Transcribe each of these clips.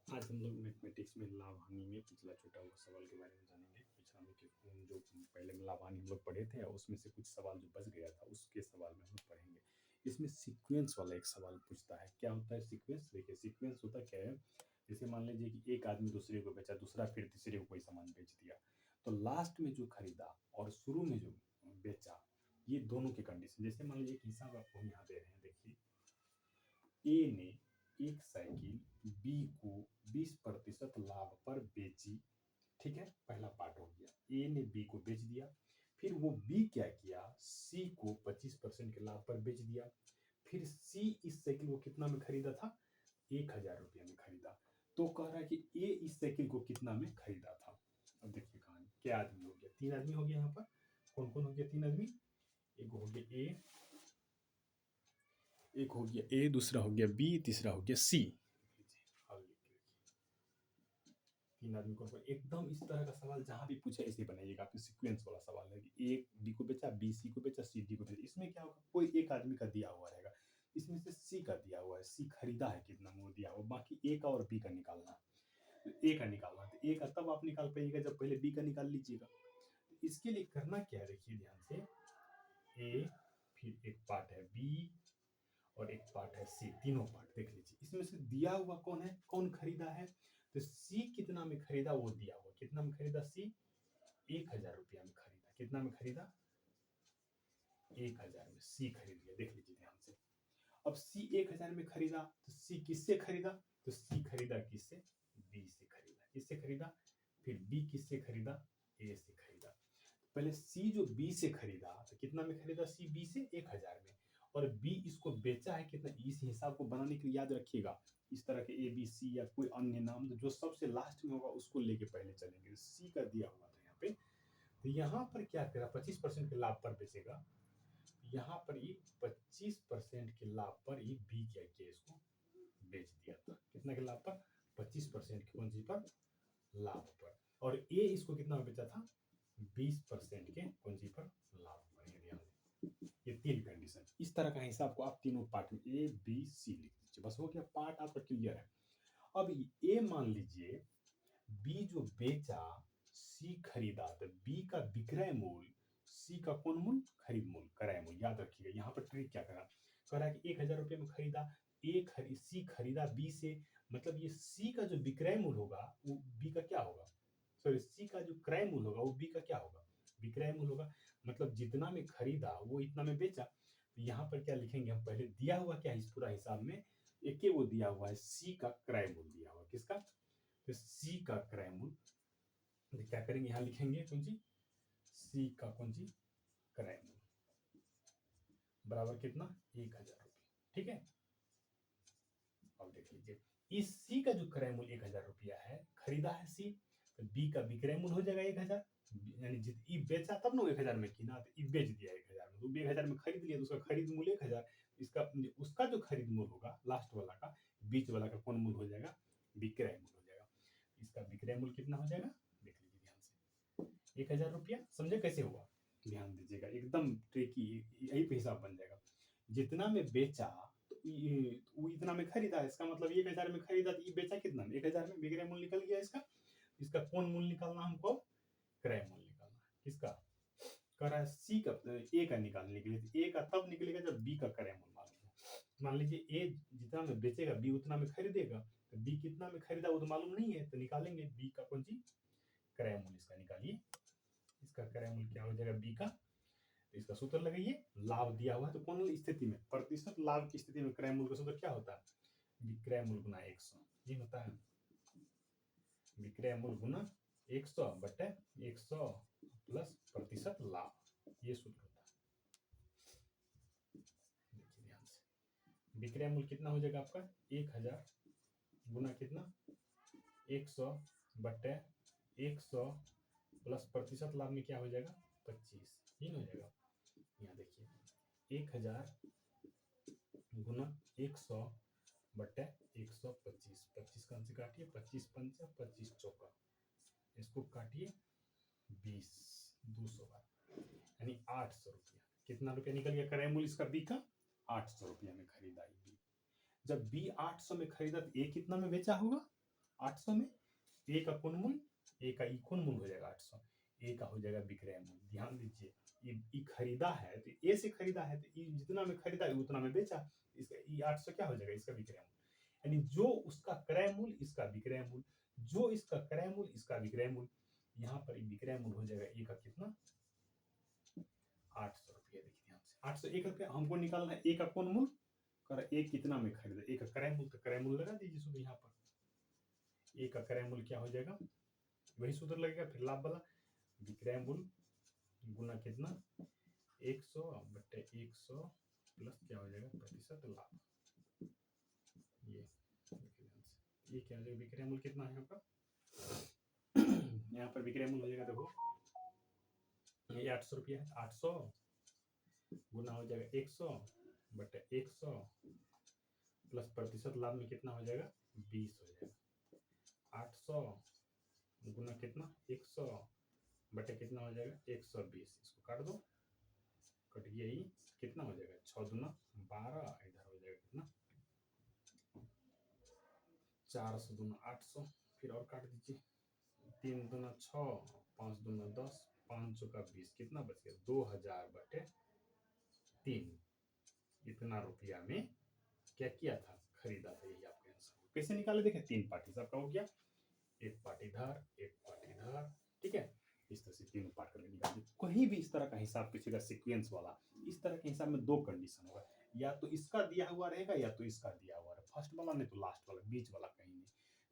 आज हम लोग मैथमेटिक्स में लाभ हानि में पिछला छूटा हुआ सवाल के बारे में जानेंगे। पिछला में जो पहले में लाभ हानि हम लोग पढ़े थे, उसमें से कुछ सवाल जो बच गया था उसके सवाल में हम लोग पढ़ेंगे। इसमें सीक्वेंस वाला एक सवाल पूछता है। क्या होता है सीक्वेंस? देखिए सीक्वेंस होता क्या है, जैसे मान लीजिए कि एक आदमी दूसरे को बेचा, दूसरा फिर तीसरे को कोई सामान बेच दिया, तो लास्ट में जो खरीदा और शुरू में जो बेचा, ये दोनों की कंडीशन, जैसे मान लीजिए कि हिसाब आपको यहाँ दे रहे हैं। देखिए ए ने एक साइकिल बी को 20% लाभ पर बेची। ठीक है, पहला पार्ट हो गया। ए ने बी को बेच दिया, फिर वो बी क्या किया, सी को 25% के लाभ पर बेच दिया। फिर सी इस साइकिल को कितना में खरीदा था? 1000 रुपया में खरीदा। तो कह रहा है कि ए इस साइकिल को कितना में खरीदा था। अब देखिए कहानी, क्या आदमी हो गया? 3 आदमी हो गया। यहाँ पर कौन कौन हो गया? 3 आदमी। एक हो गया ए, एक हो गया ए, दूसरा हो गया बी, तीसरा हो गया सी। 3 आदमी को एकदम इस तरह का सवाल जहां भी पूछे ऐसे बनाइएगा। आपके सीक्वेंस वाला सवाल है कि ए बी को बेचा, बी सी को बेचा, सी डी को बेचा। इसमें क्या होगा, कोई एक आदमी का दिया हुआ रहेगा, इसमें से सी का दिया हुआ है, सी खरीदा है कितना में वो दिया हुआ, बाकी ए का और बी का निकालना है। ए का निकालना है, तो ए का तब आप निकाल पाइएगा जब पहले बी का निकाल लीजिएगा। इसके लिए करना क्या है, देखिए ध्यान से। ए, फिर एक पार्ट है बी और एक पार्ट है सी, तीनों पार्ट देख लीजिए। इसमें से दिया हुआ कौन है, कौन खरीदा है? तो सी कितना में खरीदा वो दिया हुआ। कितना में खरीदा सी? 1000 रुपया में खरीदा। कितना में खरीदा? 1000 में सी खरीद लिया। देख लीजिए ध्यान से। अब सी 1000 में खरीदा, तो सी किससे खरीदा? तो सी खरीदा किससे? बी से खरीदा। किससे खरीदा? फिर बी किससे खरीदा? ए से खरीदा। पहले सी जो बी से खरीदा, तो कितना में खरीदा सी बी से? 1000 में। और बी इसको बेचा है कितना? इस हिसाब को बनाने के लिए याद रखिएगा, इस तरह के ए बी सी या कोई अन्य नाम, तो जो सबसे लास्ट में होगा उसको लेके पहले चलेंगे। सी का दिया हुआ था यहाँ पे, तो यहाँ पर क्या करा, 25% के लाभ पर बेचेगा। यहाँ पर ये 25% के लाभ पर ये बी क्या किया, इसको बेच दिया था। कितना के लाभ पर? 25% के कौन सी पर? लाभ पर। और ए इसको कितना में बेचा था? 20% के कौन सी पर? लाभ पर। ये ध्यान दें, ये 3 कंडीशन। इस तरह का हिसाब को आप तीनों पार्ट में ए बी सी लिख दीजिए, बस हो गया, पार्ट आपका क्लियर है। अब ए मान लीजिए बी जो बेचा, सी खरीदा, तो बी का विक्रय मूल्य, सी का कौन मूल्य? खरीद मूल्य, क्रय मूल्य। याद रखिएगा यहाँ पर ट्रिक क्या करा, कह रहा है कि 1000 रुपये में खरीदा, सी खरीदा बी से, मतलब ये सी का जो विक्रय मूल्य होगा वो बी का क्या होगा, सॉरी सी का जो क्रय मूल्य होगा वो बी का क्या होगा? विक्रय मूल्य होगा। मतलब जितना में खरीदा वो इतना में बेचा। तो यहाँ पर क्या लिखेंगे हम, पहले दिया हुआ क्या है इस पूरा हिसाब में, एक वो दिया हुआ है सी का क्रय मूल्य दिया हुआ। किसका? तो सी का क्रय मूल्य। तो क्या करेंगे, यहाँ लिखेंगे कौन सी? सी का कौन सी? क्रय मूल्य बराबर कितना? 1000 रुपये। ठीक है, अब देख लीजिए, इस सी का जो क्रय मूल्य 1000 रुपया है, खरीदा है सी, तो बी का विक्रय मूल्य हो जाएगा 1000। यानी ई बेचा तब ना 1000 में किना, तो ई बेच दिया 1000 में, तो 1000 में खरीद लिया, तो उसका खरीद मूल्य 1000। इसका उसका जो खरीद मूल्य होगा लास्ट वाला का, बीच वाला का कौन मूल्य हो जाएगा? विक्रय मूल्य हो जाएगा। इसका विक्रय मूल्य कितना हो जाएगा? देख लीजिए ध्यान से, 1000 रुपया। समझे कैसे हुआ? ध्यान दीजिएगा, एकदम ट्रिकी, यही पे हिसाब बन जाएगा। जितना में बेचा तो वो इतना में खरीदा, इसका मतलब 1000 में खरीदा, तो ये बेचा कितना में? 1000 में। विक्रय मूल्य निकल गया इसका। इसका कौन मूल्य निकालना हमको? क्रय मूल्य निकालना। किसका? कह रहा है सी का, ए का निकालने के लिए। तो ए का तब निकलेगा जब बी का क्रय मूल्य मालूम हो। मान लीजिए ए जितना में बेचेगा बी उतना में खरीदेगा, तो बी कितना में खरीदा वो तो मालूम नहीं है, तो निकालेंगे बी का कौन सी? क्रय मूल्य। इसका निकालिए, इसका क्रय मूल्य क्या हो जाएगा बी का? तो इसका सूत्र लगाइए, लाभ दिया हुआ है तो कौन स्थिति में? प्रतिशत लाभ की स्थिति में क्रय मूल्य का सूत्र क्या होता है? विक्रय मूल्य गुना 100, ये होता है। विक्रय मूल्य गुना 100 बटे 100 प्लस प्रतिशत लाभ, ये सूत्र होता है। देखिए ध्यान से, विक्रय मूल्य कितना हो जाएगा आपका? 1000 गुना कितना? 100 बटे 100 प्लस प्रतिशत लाभ में क्या हो जाएगा? 25, ये हो जाएगा। यहाँ देखिए 1000 गुना 100 बटे 125, 25 कम से काटिए, 25 पंचा 25 चौका, इसको काटिए 20, 200 बार, यानी 800 रुपया। कितना रुपया निकल गया क्रय मूल्य इसका बी का? 800 रुपया में खरीदा बी। जब बी 800 में खरीदा तो ए कितना में बेचा होगा? 800 में ए का कोण मूल, ए का ई कोण मूल हो जाएगा 800, ए का हो जाएगा विक्रय मूल। ध्यान दीजिए, ये खरीदा है तो ए से खरीदा है तो ई जितना में खरीदा उतना में बेचा, इसका ई 800 क्या हो जाएगा, इसका विक्रय मूल। यानी जो उसका क्रय मूल इसका विक्रय मूल, जो इसका क्रय मूल इसका विक्रय मूल। यहाँ पर विक्रय मूल हो जाएगा ए का कितना, 800 रुपया। देखिए ध्यान से 801 रुपया हमको निकालना है, ए का कौन मूल, कर ए कितना में खरीदा, ए का क्रय मूल, तो क्रय मूल लगा दीजिए सूत्र यहाँ पर। ए का क्रय मूल क्या हो जाएगा, वही सूत्र लगेगा फिर लाभ वाला, विक्रय मूल गुना कितना 100 बटे 100 प्लस क्या हो जाएगा प्रतिशत लाभ। ये क्या हो जाएगा, विक्रय मूल कितना है यहाँ पर, यहाँ पर विक्रय मूल हो जाएगा, देखो ये 800 रुपया है, 800 गुना हो जाएगा 100 बटे 100 प्लस प्रतिशत लाभ में कितना हो जाएगा 20 हो जाएगा। 800 गुना कितना 100 बटे कितना हो जाएगा 120, इसको काट दो, कट गया, ही कितना हो जाएगा 6 दूना 12, इधर हो जाएगा कितना 400 दूना 800, फिर और काट दीजिए, 3 दूना 6, 5 दूना 10, 500 का 20, कितना बच गया 2000 बटे 3। इतना रुपया में क्या किया था, खरीदा था। यही आपका आंसर। कैसे निकाले देखें, 3 पार्ट हिसाब का हो गया, एक पाटीदार एक पाटीदार, ठीक है। इस तरह से तीनों पार्ट करके निकालिए। कहीं भी इस तरह का हिसाब पूछेगा सीक्वेंस वाला, इस तरह के हिसाब में 2 कंडीशन होगा, या तो इसका दिया हुआ रहेगा या तो इसका दिया हुआ रहेगा, फर्स्ट वाला नहीं तो लास्ट वाला, बीच वाला कहीं नहीं।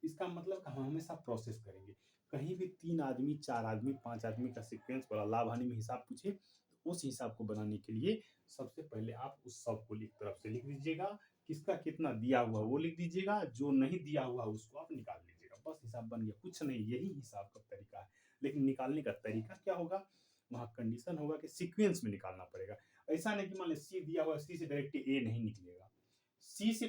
इसका मतलब हम हमेशा प्रोसेस करेंगे, कहीं भी 3 आदमी 4 आदमी 5 आदमी का सीक्वेंस वाला लाभ हानि में हिसाब पूछे तो उस हिसाब को बनाने के लिए सबसे पहले आप उस सब को एक तरफ से लिख दीजिएगा, किसका कितना दिया हुआ वो लिख दीजिएगा, जो नहीं दिया हुआ उसको आप निकाल लीजिएगा, बस हिसाब बन गया, कुछ नहीं, यही हिसाब का तरीका है। लेकिन निकालने का तरीका क्या होगा, वहां कंडीशन होगा कि सीक्वेंस में निकालना पड़ेगा। ऐसा नहीं कि मान लीजिए सी दिया हुआ, सी से डायरेक्ट ए नहीं निकलेगा, सी से